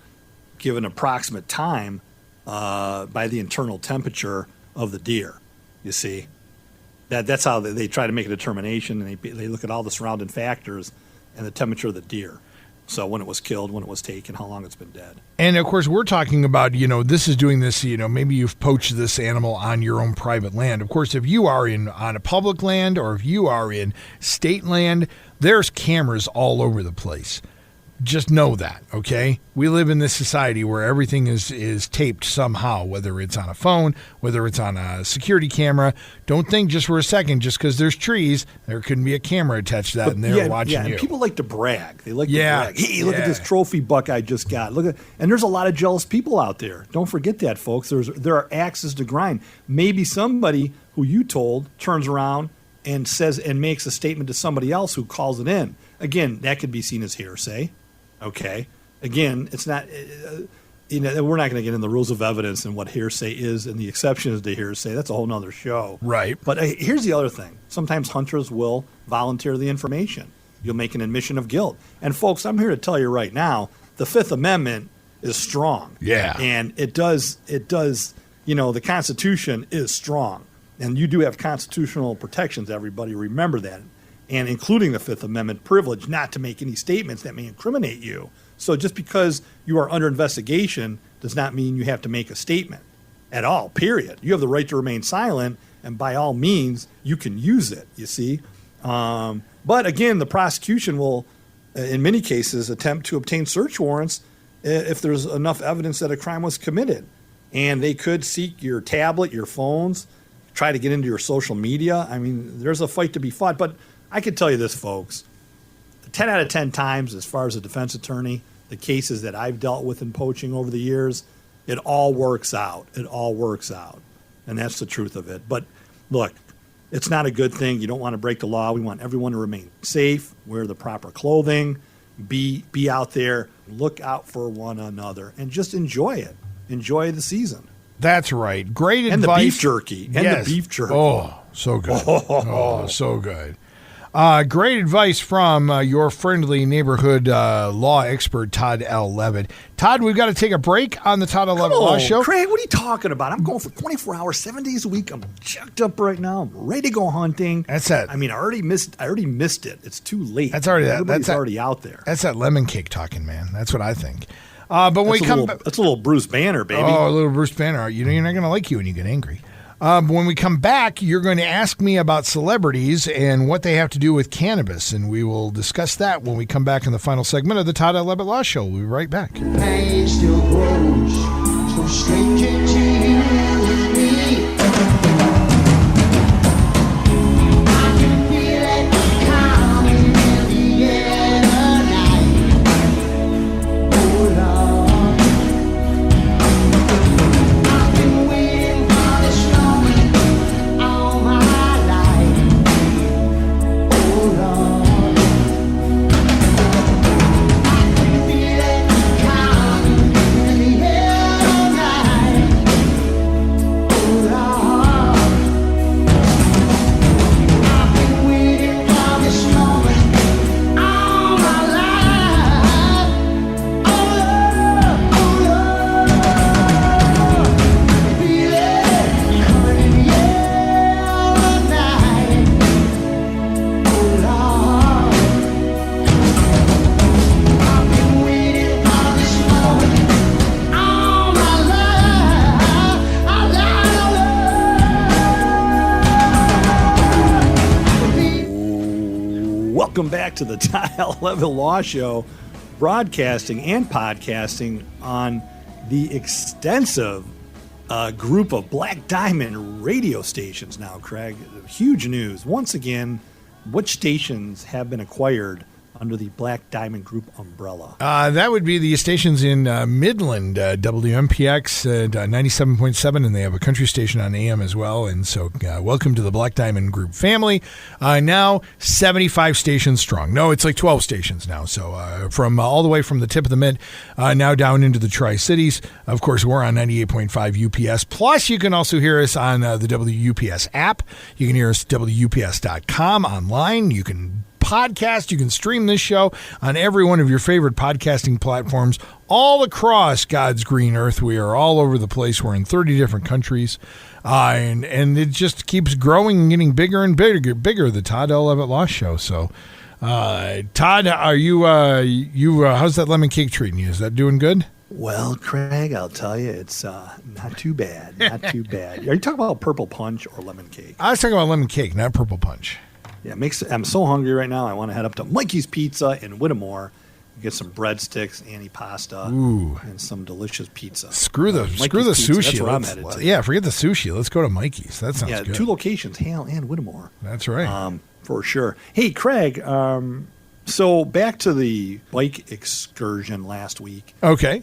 Speaker 5: give an approximate time by the internal temperature of the deer. You see, that's how they try to make a determination, and they look at all the surrounding factors and the temperature of the deer. So when it was killed, when it was taken, how long it's been dead.
Speaker 6: And of course, we're talking about, this is doing this, maybe you've poached this animal on your own private land. Of course, if you are on a public land or if you are in state land, there's cameras all over the place. Just know that, okay? We live in this society where everything is taped somehow, whether it's on a phone, whether it's on a security camera. Don't think just for a second, just because there's trees, there couldn't be a camera attached to that, and they're watching you.
Speaker 5: And people like to brag. They like to brag. Hey, look at this trophy buck I just got. And there's a lot of jealous people out there. Don't forget that, folks. There are axes to grind. Maybe somebody who you told turns around and says and makes a statement to somebody else who calls it in. Again, that could be seen as hearsay. Okay. Again, it's not. We're not going to get in the rules of evidence and what hearsay is and the exceptions to hearsay. That's a whole nother show.
Speaker 6: Right.
Speaker 5: But here's the other thing. Sometimes hunters will volunteer the information. You'll make an admission of guilt. And folks, I'm here to tell you right now, the Fifth Amendment is strong.
Speaker 6: Yeah.
Speaker 5: And it does. The Constitution is strong, and you do have constitutional protections. Everybody remember that. And including the Fifth Amendment privilege not to make any statements that may incriminate you. So just because you are under investigation does not mean you have to make a statement at all, period. You have the right to remain silent, and by all means, you can use it, you see. But again, the prosecution will in many cases, attempt to obtain search warrants if there's enough evidence that a crime was committed. And they could seek your tablet, your phones, try to get into your social media. I mean, there's a fight to be fought. But I can tell you this, folks, 10 out of 10 times, as far as a defense attorney, the cases that I've dealt with in poaching over the years, it all works out. It all works out. And that's the truth of it. But look, it's not a good thing. You don't want to break the law. We want everyone to remain safe, wear the proper clothing, be out there, look out for one another, and just enjoy it. Enjoy the season.
Speaker 6: That's right. Great advice.
Speaker 5: And the beef jerky.
Speaker 6: Yes.
Speaker 5: The beef jerky.
Speaker 6: Oh, so good. Oh, so good. Great advice from your friendly neighborhood law expert, Todd L. Levitt. Todd, we've got to take a break on the Todd L. Levitt Law Show.
Speaker 5: Craig, what are you talking about? I'm going for 24 hours, 7 days a week. I'm jacked up right now. I'm ready to go hunting.
Speaker 6: That's it.
Speaker 5: I mean, I already missed it. It's too late.
Speaker 6: That's already
Speaker 5: Everybody's already out there.
Speaker 6: That's that lemon cake talking, man. That's what I think. But when we come back,
Speaker 5: that's a little Bruce Banner, baby.
Speaker 6: Oh, a little Bruce Banner. You know, you're not going to like you when you get angry. When we come back, you're going to ask me about celebrities and what they have to do with cannabis, and we will discuss that when we come back in the final segment of the Todd L. Levitt Law Show. We'll be right back.
Speaker 7: Pain still grows so strange to you and me. I can feel it coming in the air tonight. Oh Lord, I've been waiting for this moment all my life. Oh Lord, I can feel it coming in the air tonight. Oh Lord, I've been waiting for this moment all my life. Oh Lord, feel it coming in the air tonight. Oh Lord, I've been waiting for this moment all my life.
Speaker 5: Welcome back to the Todd L. Levitt Law Show, broadcasting and podcasting on the extensive group of Black Diamond radio stations now, Craig. Huge news. Once again, which stations have been acquired under the Black Diamond Group umbrella?
Speaker 6: That would be the stations in Midland, WMPX at 97.7, and they have a country station on AM as well. And so welcome to the Black Diamond Group family. Now 75 stations strong. No, it's like 12 stations now. So from all the way from the tip of the mid, now down into the Tri-Cities. Of course, we're on 98.5 UPS. Plus, you can also hear us on the WUPS app. You can hear us at WUPS.com online. You can podcast. You can stream this show on every one of your favorite podcasting platforms all across God's green earth. We are all over the place. We're in 30 different countries. And it just keeps growing and getting bigger and bigger, the Todd L. Levitt Law Show. So, Todd, are you how's that lemon cake treating you? Is that doing good?
Speaker 5: Well, Craig, I'll tell you, it's not too bad. Not too bad. Are you talking about purple punch or lemon cake?
Speaker 6: I was talking about lemon cake, not purple punch.
Speaker 5: Yeah, I'm so hungry right now. I want to head up to Mikey's Pizza in Whittemore, get some breadsticks, antipasta, and some delicious pizza.
Speaker 6: Screw the
Speaker 5: Pizza,
Speaker 6: sushi.
Speaker 5: that's where I'm headed to.
Speaker 6: Yeah, forget the sushi. Let's go to Mikey's. That sounds good.
Speaker 5: 2 locations, Hale and Whittemore.
Speaker 6: That's right.
Speaker 5: For sure. Hey, Craig, so back to the bike excursion last week.
Speaker 6: Okay.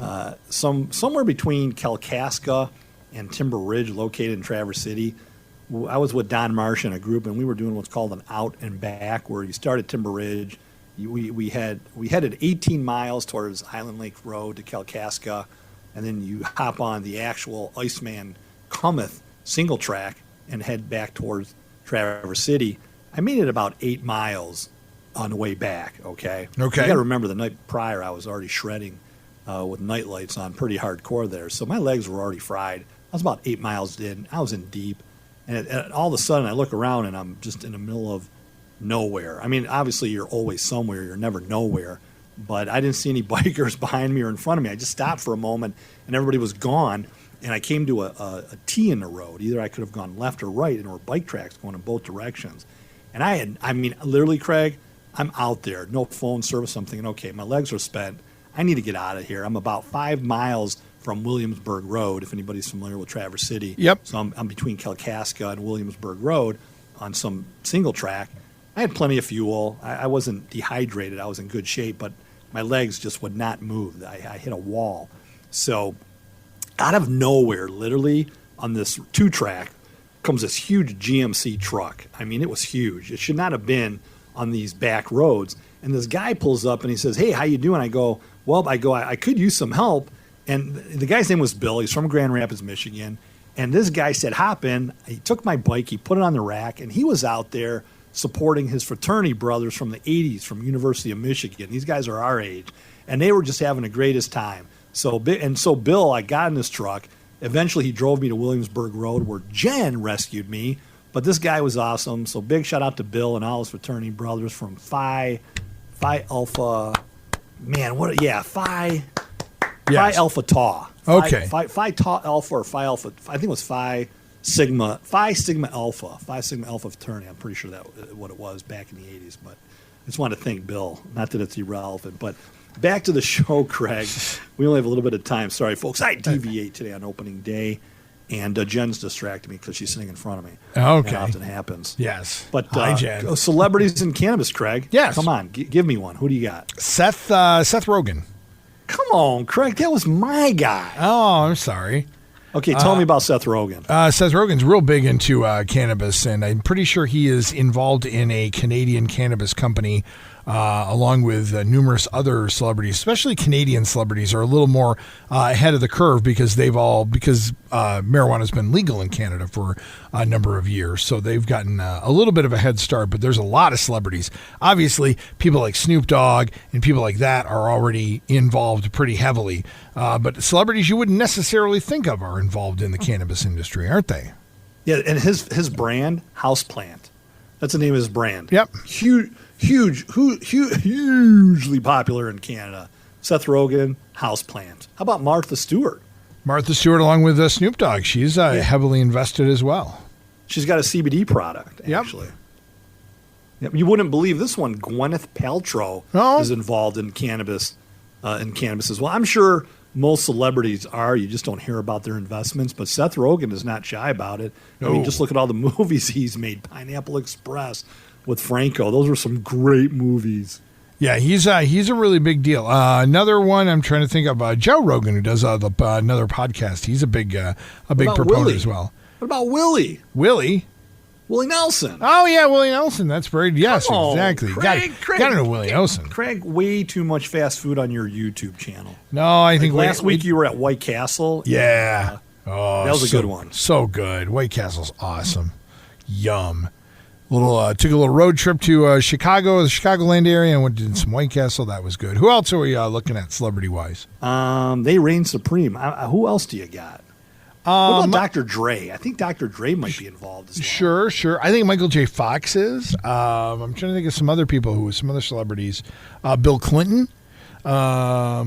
Speaker 5: Somewhere between Kalkaska and Timber Ridge, located in Traverse City, I was with Don Marsh and a group, and we were doing what's called an out and back, where you start at Timber Ridge. We headed 18 miles towards Island Lake Road to Kalkaska, and then you hop on the actual Iceman Cometh single track and head back towards Traverse City. I made it about 8 miles on the way back, okay?
Speaker 6: Okay.
Speaker 5: You got to remember the night prior I was already shredding with night lights on pretty hardcore there, so my legs were already fried. I was about 8 miles in. I was in deep. And all of a sudden, I look around, and I'm just in the middle of nowhere. I mean, obviously, you're always somewhere. You're never nowhere. But I didn't see any bikers behind me or in front of me. I just stopped for a moment, and everybody was gone. And I came to a T in the road. Either I could have gone left or right, and there were bike tracks going in both directions. And literally, Craig, I'm out there, no phone service. I'm thinking, okay, my legs are spent. I need to get out of here. I'm about 5 miles from Williamsburg Road, if anybody's familiar with Traverse City.
Speaker 6: Yep.
Speaker 5: So I'm between Kalkaska and Williamsburg Road on some single track. I had plenty of fuel. I wasn't dehydrated. I was in good shape, but my legs just would not move. I hit a wall. So out of nowhere, literally on this 2-track, comes this huge GMC truck. I mean, it was huge. It should not have been on these back roads. And this guy pulls up and he says, "Hey, how you doing?" I go, I could use some help. And the guy's name was Bill. He's from Grand Rapids, Michigan. And this guy said, hop in. He took my bike. He put it on the rack. And he was out there supporting his fraternity brothers from the 80s from University of Michigan. These guys are our age. And they were just having the greatest time. So Bill, I got in this truck. Eventually, he drove me to Williamsburg Road where Jen rescued me. But this guy was awesome. So big shout out to Bill and all his fraternity brothers from Phi Alpha. Man, Phi Alpha Tau.
Speaker 6: Okay.
Speaker 5: Phi Tau Alpha or Phi Alpha. I think it was Phi Sigma Alpha. Phi Sigma Alpha fraternity. I'm pretty sure that what it was back in the 80s. But I just want to thank Bill. Not that it's irrelevant, but back to the show, Craig. We only have a little bit of time. Sorry, folks. I deviate today on opening day, and Jen's distracted me because she's sitting in front of me.
Speaker 6: Okay.
Speaker 5: That often happens.
Speaker 6: Yes.
Speaker 5: But
Speaker 6: Hi, Jen.
Speaker 5: celebrities in cannabis, Craig.
Speaker 6: Yes.
Speaker 5: Come on, give me one. Who do you got?
Speaker 6: Seth Rogen.
Speaker 5: Come on, Craig. That was my guy.
Speaker 6: Oh, I'm sorry.
Speaker 5: Okay, tell me about Seth Rogen.
Speaker 6: Seth Rogen's real big into cannabis, and I'm pretty sure he is involved in a Canadian cannabis company, along with numerous other celebrities. Especially Canadian celebrities are a little more ahead of the curve because marijuana's been legal in Canada for a number of years, so they've gotten a little bit of a head start. But there's a lot of celebrities. Obviously, people like Snoop Dogg and people like that are already involved pretty heavily. But celebrities you wouldn't necessarily think of are involved in the cannabis industry, aren't they?
Speaker 5: Yeah, and his brand, Houseplant. That's the name of his brand.
Speaker 6: Yep.
Speaker 5: Hugely popular in Canada. Seth Rogen, Houseplant. How about Martha Stewart?
Speaker 6: Martha Stewart, along with Snoop Dogg, she's heavily invested as well.
Speaker 5: She's got a CBD product, actually. Yep. You wouldn't believe this one. Gwyneth Paltrow is involved in cannabis as well. I'm sure most celebrities are. You just don't hear about their investments. But Seth Rogen is not shy about it. I mean, just look at all the movies he's made. Pineapple Express with Franco. Those were some great movies.
Speaker 6: Yeah, he's a really big deal. Another one I'm trying to think of, Joe Rogan, who does another podcast. He's a big proponent
Speaker 5: Willie?
Speaker 6: as well.
Speaker 5: What about Willie?
Speaker 6: Willie
Speaker 5: Nelson.
Speaker 6: Oh yeah, Willie Nelson. That's very exactly.
Speaker 5: Craig,
Speaker 6: got to know Willie Nelson.
Speaker 5: Craig, way too much fast food on your YouTube channel.
Speaker 6: No, I think
Speaker 5: last week you were at White Castle.
Speaker 6: Yeah.
Speaker 5: That was a good one.
Speaker 6: So good. White Castle's awesome. Yum. Took a little road trip to Chicago, the Chicagoland area, and went to some White Castle. That was good. Who else are we looking at celebrity-wise?
Speaker 5: They reign supreme. Who else do you got? What about Dr. Dre? I think Dr. Dre might be involved as well.
Speaker 6: Sure. I think Michael J. Fox is. I'm trying to think of some other celebrities. Bill Clinton.
Speaker 5: Clinton.
Speaker 6: I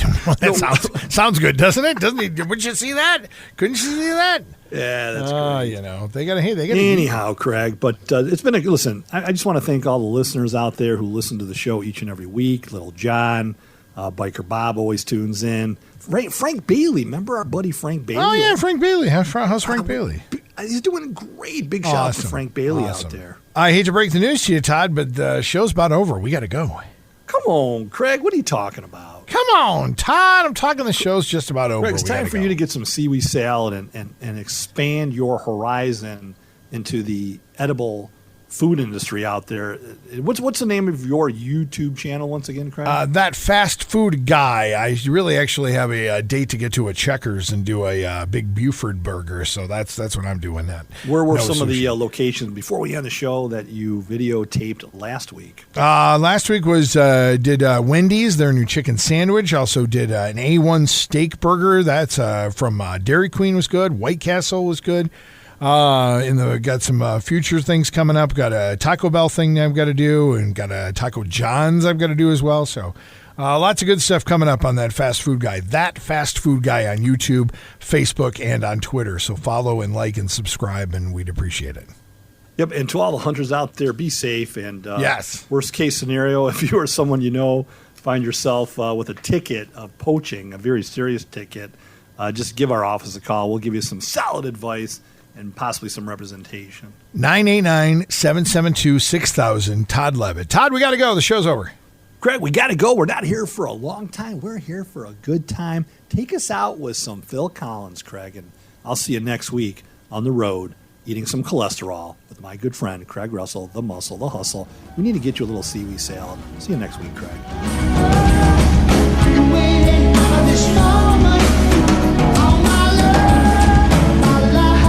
Speaker 6: don't know. That sounds good, doesn't it? Doesn't he? Wouldn't you see that? Couldn't you see that?
Speaker 5: Yeah, that's great.
Speaker 6: They got to.
Speaker 5: Anyhow, Craig, but it's been listen. I just want to thank all the listeners out there who listen to the show each and every week. Little John, Biker Bob always tunes in. Frank Bailey, remember our buddy Frank Bailey?
Speaker 6: Oh yeah, Frank Bailey. How's Frank Bailey?
Speaker 5: He's doing great. Big shout out to Frank Bailey out there.
Speaker 6: I hate to break the news to you, Todd, but the show's about over. We got to go.
Speaker 5: Come on, Craig. What are you talking about?
Speaker 6: Come on, Todd. I'm talking the show's just about over.
Speaker 5: Craig, it's time for you to get some seaweed salad and expand your horizon into the edible food industry out there. What's the name of your YouTube channel once again, Craig?
Speaker 6: That Fast Food Guy. I really actually have a date to get to a Checkers and do a big Buford burger, so that's what I'm doing. That.
Speaker 5: Where were some of the locations before we end the show that you videotaped last week?
Speaker 6: Last week did Wendy's, their new chicken sandwich. Also did an A1 steak burger. That's from Dairy Queen, was good. White Castle was good. Got some future things coming up. Got a Taco Bell thing I've got to do, and got a Taco John's I've got to do as well. So lots of good stuff coming up on that Fast Food Guy. That Fast Food Guy on YouTube, Facebook, and on Twitter. So follow and like and subscribe, and we'd appreciate it.
Speaker 5: Yep, and to all the hunters out there, be safe. And
Speaker 6: Yes.
Speaker 5: Worst case scenario, if you or someone you know find yourself with a ticket of poaching, a very serious ticket, just give our office a call. We'll give you some solid advice and possibly some representation.
Speaker 6: 989-772-6000. Todd Levitt. Todd, we got to go. The show's over.
Speaker 5: Craig, we got to go. We're not here for a long time. We're here for a good time. Take us out with some Phil Collins, Craig, and I'll see you next week on the road eating some cholesterol with my good friend, Craig Russell, the muscle, the hustle. We need to get you a little seaweed salad. See you next week, Craig.
Speaker 7: Been waiting for this moment all my life, my life.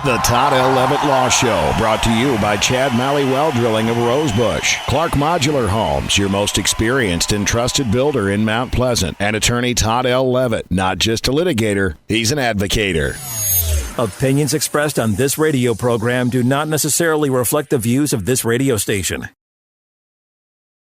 Speaker 8: The Todd L. Levitt Law Show, brought to you by Chad Malley Well Drilling of Rosebush, Clark Modular Homes, your most experienced and trusted builder in Mount Pleasant, and attorney Todd L. Levitt, not just a litigator, he's an advocator.
Speaker 1: Opinions expressed on this radio program do not necessarily reflect the views of this radio station.